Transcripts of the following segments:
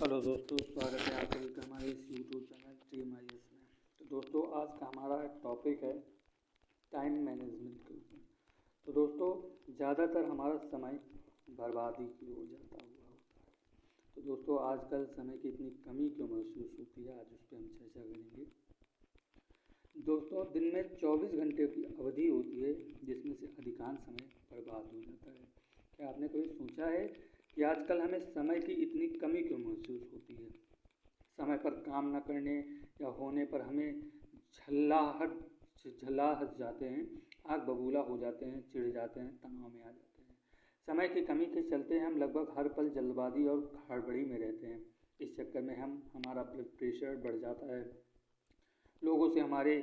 Hello दोस्तों, स्वागत है आप सभी का हमारे इस YouTube channel team I S में। तो दोस्तों, आज का हमारा टॉपिक है टाइम मैनेजमेंट के ऊपर। तो दोस्तों, ज़्यादातर हमारा समय बर्बादी की ओर जाता हुआ होता है। तो दोस्तों, आजकल समय की इतनी कमी क्यों महसूस होती है, आज उस पर हम चर्चा करेंगे। दोस्तों, दिन में 24 घंटे की अवधि होती है, जिसमें से अधिकांश समय बर्बाद हो जाता है। क्या आपने कभी सोचा है कि आजकल हमें समय की इतनी कमी क्यों महसूस होती है? समय पर काम न करने या होने पर हमें झल्लाहट झल्लाहट जाते हैं, आग बबूला हो जाते हैं, चिढ़ जाते हैं, तनाव में आ जाते हैं। समय की कमी के चलते हम लगभग हर पल जल्दबाजी और हड़बड़ी में रहते हैं। इस चक्कर में हमारा ब्लड प्रेशर बढ़ जाता है, लोगों से हमारे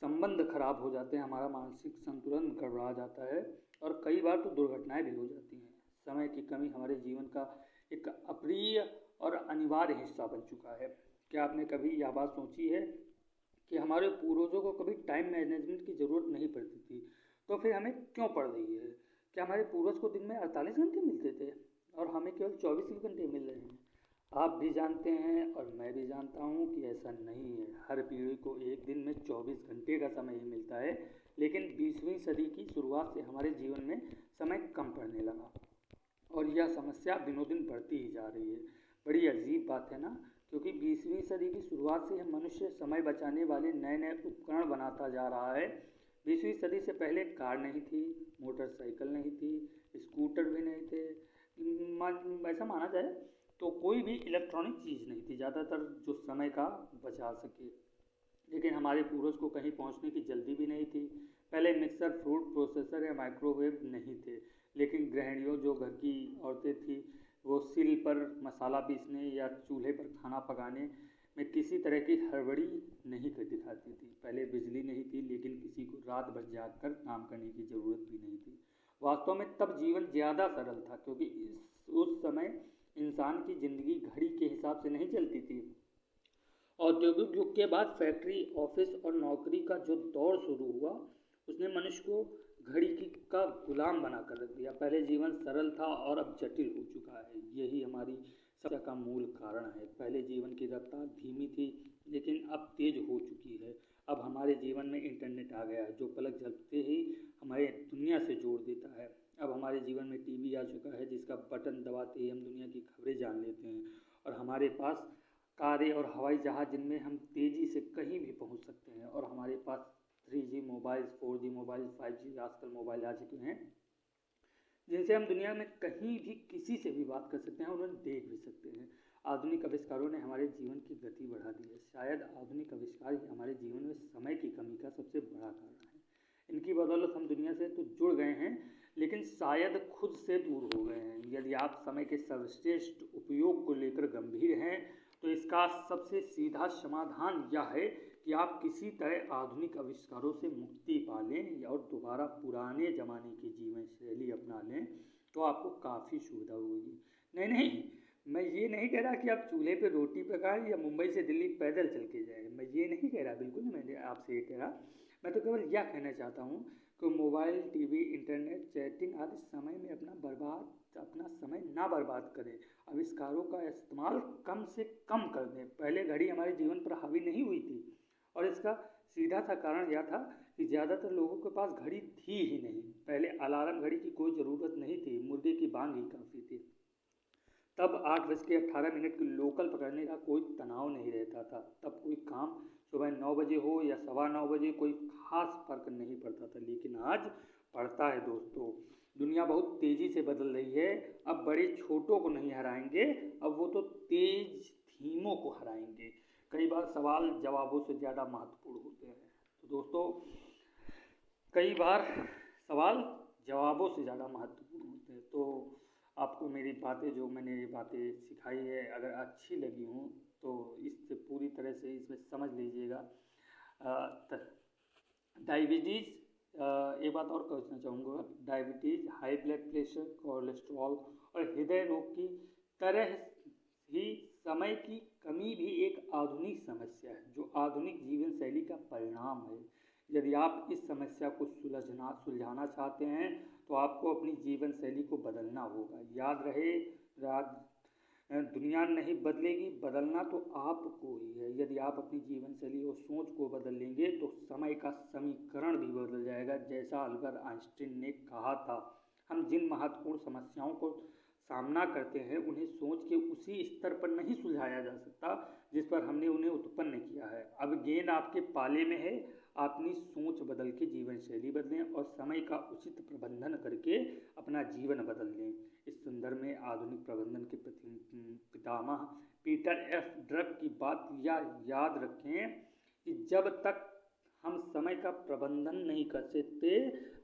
संबंध खराब हो जाते हैं, हमारा मानसिक संतुलन गड़बड़ा जाता है और कई बार तो दुर्घटनाएं भी हो जाती हैं। समय की कमी हमारे जीवन का एक अप्रिय और अनिवार्य हिस्सा बन चुका है। क्या आपने कभी यह बात सोची है कि हमारे पूर्वजों को कभी टाइम मैनेजमेंट की ज़रूरत नहीं पड़ती थी, तो फिर हमें क्यों पड़ रही है? क्या हमारे पूर्वज को दिन में 48 घंटे मिलते थे और हमें केवल 24 ही घंटे मिल रहे हैं? आप भी जानते हैं और मैं भी जानता हूँ कि ऐसा नहीं है। हर पीढ़ी को एक दिन में 24 घंटे का समय ही मिलता है, लेकिन 20वीं सदी की शुरुआत से हमारे जीवन में समय कम पड़ने लगा और यह समस्या दिनों दिन बढ़ती ही जा रही है। बड़ी अजीब बात है ना, क्योंकि 20वीं सदी की शुरुआत से मनुष्य समय बचाने वाले नए नए उपकरण बनाता जा रहा है। 20वीं सदी से पहले कार नहीं थी, मोटरसाइकिल नहीं थी, स्कूटर भी नहीं थे, ऐसा माना जाए तो कोई भी इलेक्ट्रॉनिक चीज़ नहीं थी ज़्यादातर जो समय का बचा सके। लेकिन हमारे पूर्वज को कहीं पहुंचने की जल्दी भी नहीं थी। पहले मिक्सर, फूड प्रोसेसर या माइक्रोवेव नहीं थे, लेकिन गृहिणियों जो घर की औरतें थी वो सिल पर मसाला पीसने या चूल्हे पर खाना पकाने में किसी तरह की हड़बड़ी नहीं कर दिखाती थी। पहले बिजली नहीं थी, लेकिन किसी को रात भर जाग कर काम करने की ज़रूरत भी नहीं थी। वास्तव में तब जीवन ज़्यादा सरल था, क्योंकि उस समय इंसान की ज़िंदगी घड़ी के हिसाब से नहीं चलती थी। औद्योगिक युग के बाद फैक्ट्री, ऑफिस और नौकरी का जो दौर शुरू हुआ, उसने मनुष्य को घड़ी की का गुलाम बना कर रख दिया। पहले जीवन सरल था और अब जटिल हो चुका है। यही हमारी समस्या का मूल कारण है। पहले जीवन की रफ्तार धीमी थी, लेकिन अब तेज हो चुकी है। अब हमारे जीवन में इंटरनेट आ गया है, जो पलक झपकते ही हमारे दुनिया से जोड़ देता है। अब हमारे जीवन में टीवी आ चुका है, जिसका बटन दबाते ही हम दुनिया की खबरें जान लेते हैं। और हमारे पास कारें और हवाई जहाज़, जिनमें हम तेज़ी से कहीं भी पहुंच सकते हैं। और हमारे पास 3G mobile, 4G mobile, 5G आजकल मोबाइल आ चुके हैं, जिनसे हम दुनिया में कहीं भी किसी से भी बात कर सकते हैं और उन्हें देख भी सकते हैं। आधुनिक आविष्कारों ने हमारे जीवन की गति बढ़ा दी है। शायद आधुनिक आविष्कार ही हमारे जीवन में समय की कमी का सबसे बड़ा कारण है। इनकी बदौलत हम दुनिया से तो जुड़ गए हैं, लेकिन शायद खुद से दूर हो गए हैं। यदि आप समय के सर्वश्रेष्ठ उपयोग को लेकर गंभीर हैं, तो इसका सबसे सीधा समाधान यह है कि आप किसी तरह आधुनिक आविष्कारों से मुक्ति पा लें और दोबारा पुराने ज़माने की जीवन शैली अपना लें, तो आपको काफ़ी सुविधा होगी। नहीं नहीं, मैं ये नहीं कह रहा कि आप चूल्हे पे रोटी पकाएं या मुंबई से दिल्ली पैदल चल के जाएं। मैं ये नहीं कह रहा, बिल्कुल नहीं मैंने आपसे ये कह रहा। मैं तो केवल यह कहना चाहता हूँ कि मोबाइल, टीवी, इंटरनेट, चैटिंग आदि समय में अपना समय ना बर्बाद करें। आविष्कारों का इस्तेमाल कम से कम कर दें। पहले घड़ी हमारे जीवन पर हावी नहीं हुई थी, और इसका सीधा सा कारण यह था कि ज़्यादातर लोगों के पास घड़ी थी ही नहीं। पहले अलार्म घड़ी की कोई ज़रूरत नहीं थी, मुर्गे की बांग ही काफ़ी थी। तब 8:18 की लोकल पकड़ने का कोई तनाव नहीं रहता था। तब कोई काम सुबह 9 बजे हो या 9:15 कोई खास फर्क नहीं पड़ता था, लेकिन आज पड़ता है दोस्तों। दुनिया बहुत तेज़ी से बदल रही है। अब बड़े छोटों को नहीं हराएंगे, अब वो तो तेज धीमों को हराएंगे। कई बार सवाल जवाबों से ज़्यादा महत्वपूर्ण होते हैं। तो दोस्तों, कई बार सवाल जवाबों से ज़्यादा महत्वपूर्ण होते हैं। तो आपको मेरी बातें, जो मैंने ये बातें सिखाई है, अगर अच्छी लगी हों तो इससे पूरी तरह से इसमें समझ लीजिएगा। डायबिटीज़, एक बात और कहना चाहूँगा, diabetes, high blood pressure, cholesterol और हृदय रोग की तरह ही समय की कमी भी एक आधुनिक समस्या है, जो आधुनिक जीवन शैली का परिणाम है। यदि आप इस समस्या को सुलझाना चाहते हैं, तो आपको अपनी जीवन शैली को बदलना होगा। याद दुनिया नहीं बदलेगी, बदलना तो आपको ही है। यदि आप अपनी जीवन शैली और सोच को बदल लेंगे तो समय का समीकरण भी बदल जाएगा। जैसा अल्बर्ट आइंस्टीन ने कहा था, हम जिन महत्वपूर्ण समस्याओं को सामना करते हैं उन्हें सोच के उसी स्तर पर नहीं सुलझाया जा सकता जिस पर हमने उन्हें उत्पन्न किया है। अब गेंद आपके पाले में है, अपनी सोच बदल के जीवन शैली बदलें और समय का उचित प्रबंधन करके अपना जीवन बदल लें। इस संदर्भ में आधुनिक प्रबंधन के पितामह पीटर एफ ड्रक की बात याद रखें कि जब तक हम समय का प्रबंधन नहीं कर सकते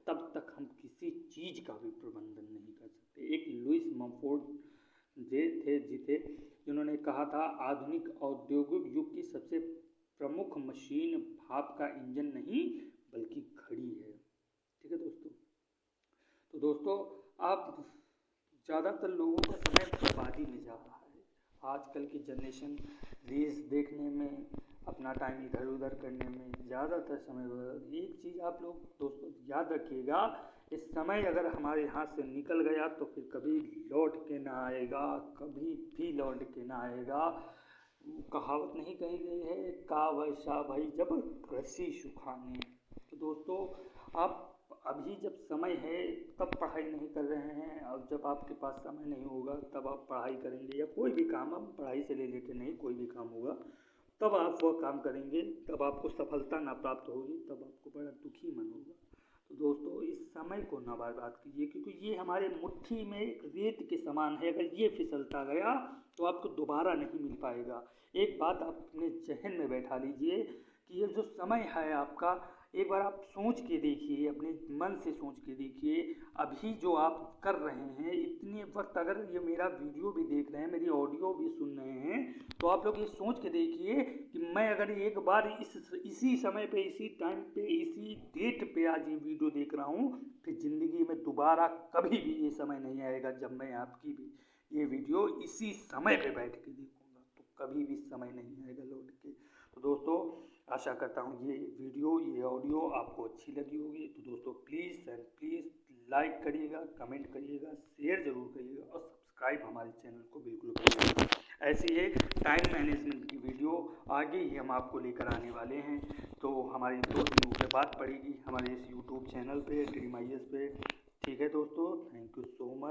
तब तक हम किसी चीज का भी प्रबंधन नहीं कर सकते। एक लुइस मम्फोर्ड जिन्होंने कहा था, आधुनिक औद्योगिक युग की सबसे प्रमुख मशीन भाप का इंजन नहीं बल्कि घड़ी है। ठीक है दोस्तों। तो दोस्तों, आप ज़्यादातर लोगों का समय बर्बादी में जा रहा है। आजकल की जनरेशन रील्स देखने में, अपना टाइम इधर उधर करने में ज़्यादातर समय। एक चीज़ आप लोग दोस्तों याद रखिएगा, इस समय अगर हमारे हाथ से निकल गया तो फिर कभी लौट के ना आएगा, कभी भी लौट के ना आएगा। कहावत नहीं कही गई है, का वर्षा भई जब रस्सी सुखाने। तो दोस्तों, आप अभी जब समय है तब पढ़ाई नहीं कर रहे हैं, और जब आपके पास समय नहीं होगा तब आप पढ़ाई करेंगे, या कोई भी काम, आप पढ़ाई से रिलेटेड नहीं, कोई भी काम होगा तब आप वह काम करेंगे, तब आपको सफलता ना प्राप्त होगी, तब आपको बड़ा दुखी मन होगा। तो दोस्तों, इस समय को ना बर्बाद कीजिए, क्योंकि ये हमारे मुट्ठी में एक रेत के समान है। अगर ये फिसलता गया तो आपको दोबारा नहीं मिल पाएगा। एक बात आप अपने जहन में बैठा लीजिए कि ये जो समय है आपका, एक बार आप सोच के देखिए, अपने मन से सोच के देखिए, अभी जो आप कर रहे हैं इतने वक्त, अगर ये मेरा वीडियो भी देख रहे हैं, मेरी ऑडियो भी सुन रहे हैं, तो आप लोग ये सोच के देखिए कि मैं अगर एक बार इसी समय पे, इसी टाइम पे, इसी डेट पे आज ये वीडियो देख रहा हूँ, फिर ज़िंदगी में दोबारा कभी भी ये समय नहीं आएगा जब मैं आपकी भी ये वीडियो इसी समय पे बैठ के देखूँगा, तो कभी भी समय नहीं आएगा लौट के। तो दोस्तों, आशा करता हूँ ये वीडियो, ये ऑडियो आपको अच्छी लगी होगी। तो दोस्तों, प्लीज़ एंड प्लीज़ लाइक करिएगा, कमेंट करिएगा, शेयर ज़रूर करिएगा और सब्सक्राइब हमारे चैनल को बिल्कुल करिएगा। ऐसी ही टाइम मैनेजमेंट की वीडियो आगे ही हम आपको लेकर आने वाले हैं। तो हमारी 2 दिनों के बाद पड़ेगी हमारे इस यूट्यूब चैनल पे, ड्रीम IAS पे। ठीक है दोस्तों, थैंक यू सो मच।